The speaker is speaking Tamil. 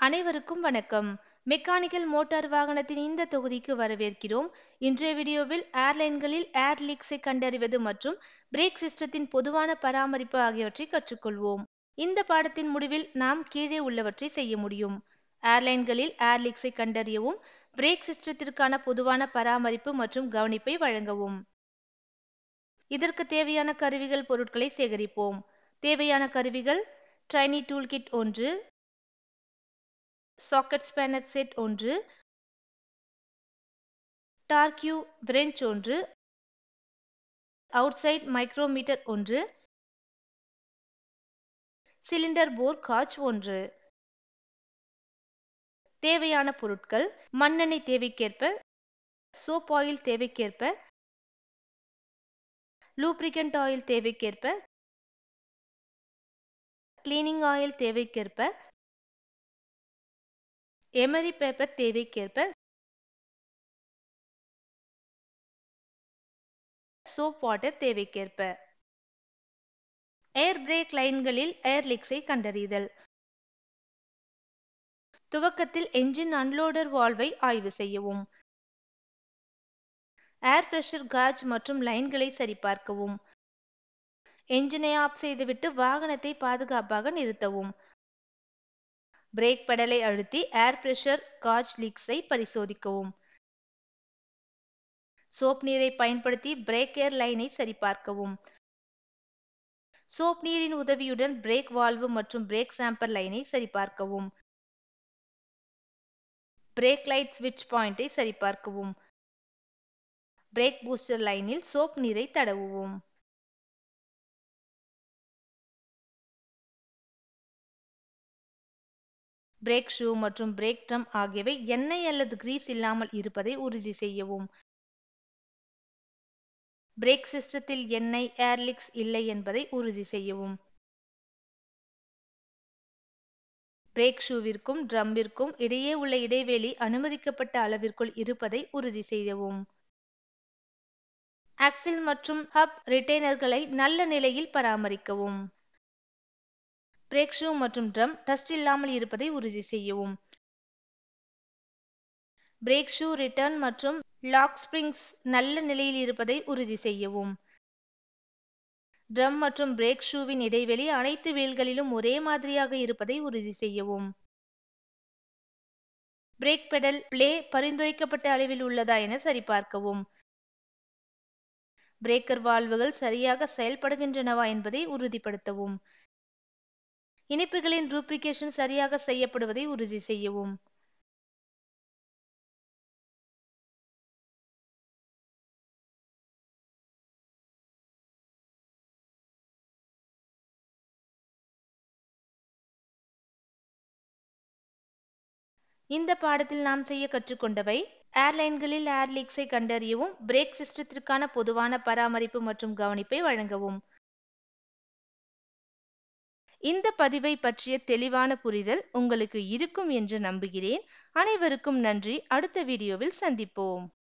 அனைவருக்கும் வணக்கம். மெக்கானிக்கல் மோட்டார் வாகனத்தின் இந்த தொகுதிக்கு வரவேற்கிறோம். இன்றைய வீடியோவில் ஏர்லைன்களில் ஏர் லீக்ஸை கண்டறிவது மற்றும் பிரேக் சிஸ்டத்தின் பொதுவான பராமரிப்பு ஆகியவற்றை கற்றுக்கொள்வோம். இந்த பாடத்தின் முடிவில் நாம் கீழே உள்ளவற்றை செய்ய முடியும். ஏர்லைன்களில் ஏர் லீக்ஸை கண்டறியவும், பிரேக் சிஸ்டத்திற்கான பொதுவான பராமரிப்பு மற்றும் கவனிப்பை வழங்கவும். இதற்கு தேவையான கருவிகள் பொருட்களை சேகரிப்போம். தேவையான கருவிகள்: trainee tool kit 1, socket spanner set 1, torque wrench 1, outside micrometer 1, cylinder bore gauge 1. தேவையான பொருட்கள்: மண்ணெண்ணெய் தேவைக்கேற்ப, சோப் ஆயில் தேவைக்கேற்ப, லூப்ரிகன்ட் ஆயில் தேவைக்கேற்ப, கிளீனிங் ஆயில் தேவைக்கேற்ப, எமரி பேப்பர் தேவைக்கேற்ப, சோப் வாட்டர் தேவைக்கேற்ப. ஏர் பிரேக் லைன்களில் ஏர் லீக்ஸை கண்டறிதல். துவக்கத்தில் என்ஜின் அன்லோடர் வால்வை ஆய்வு செய்யவும். ஏர் பிரஷர் காஜ் மற்றும் லைன்களை சரிபார்க்கவும். என்ஜினை ஆஃப் செய்துவிட்டு வாகனத்தை பாதுகாப்பாக நிறுத்தவும். பிரேக் பெடலை அழுத்தி ஏர் பிரஷர் காஜ் லீக்ஸை பரிசோதிக்கவும். சோப் நீரை பயன்படுத்தி பிரேக் ஏர் லைனை சரிபார்க்கவும். சோப் நீரின் உதவியுடன் பிரேக் வால்வு மற்றும் பிரேக் சாம்பர் லைனை சரிபார்க்கவும். பிரேக் லைட் ஸ்விட்ச் பாயிண்டை சரிபார்க்கவும். பிரேக் பூஸ்டர் லைனில் சோப் நீரை தடவுவோம். பிரேக் ஷூ மற்றும் பிரேக் ட்ரம் ஆகியவை எண்ணெய் அல்லது கிரீஸ் இல்லாமல் இருப்பதை உறுதி செய்யவும். பிரேக் சிஸ்டத்தில் எண்ணெய், ஏர் லீக்ஸ் இல்லை என்பதை உறுதி செய்யவும். பிரேக் ஷூவிற்கும் ட்ரம்மிற்கும் இடையே உள்ள இடைவெளி அனுமதிக்கப்பட்ட அளவிற்குள் இருப்பதை உறுதி செய்யவும். ஆக்சில் மற்றும் ஹப் ரிட்டைனர்களை நல்ல நிலையில் பராமரிக்கவும். பிரேக் ஷூ மற்றும் ட்ரம் டஸ்ட் இல்லாமல் இருப்பதை உறுதி செய்யவும். பிரேக் ஷூ ரிட்டர்ன் மற்றும் லாக் ஸ்பிரிங்ஸ் நல்ல நிலையில் இருப்பதை உறுதி செய்யவும். ட்ரம் மற்றும் பிரேக் ஷூவின் இடைவெளி அனைத்து வீல்களிலும் ஒரே மாதிரியாக இருப்பதை உறுதி செய்யவும். பிரேக் பெடல் பிளே பரிந்துரைக்கப்பட்ட அளவில் உள்ளதா என சரிபார்க்கவும். பிரேக்கர் வால்வுகள் சரியாக செயல்படுகின்றனவா என்பதை உறுதிப்படுத்தவும். இணைப்புகளின் லூப்ரிகேஷன் சரியாக செய்யப்படுவதை உறுதி செய்யவும். இந்த பாடத்தில் நாம் செய்ய கற்றுக்கொண்டவை: ஏர்லைன்களில் ஏர் லீக்ஸை கண்டறியவும், பிரேக் சிஸ்டத்திற்கான பொதுவான பராமரிப்பு மற்றும் கவனிப்பை வழங்கவும். இந்த பதிவை பற்றிய தெளிவான புரிதல் உங்களுக்கு இருக்கும் என்று நம்புகிறேன். அனைவருக்கும் நன்றி. அடுத்த வீடியோவில் சந்திப்போம்.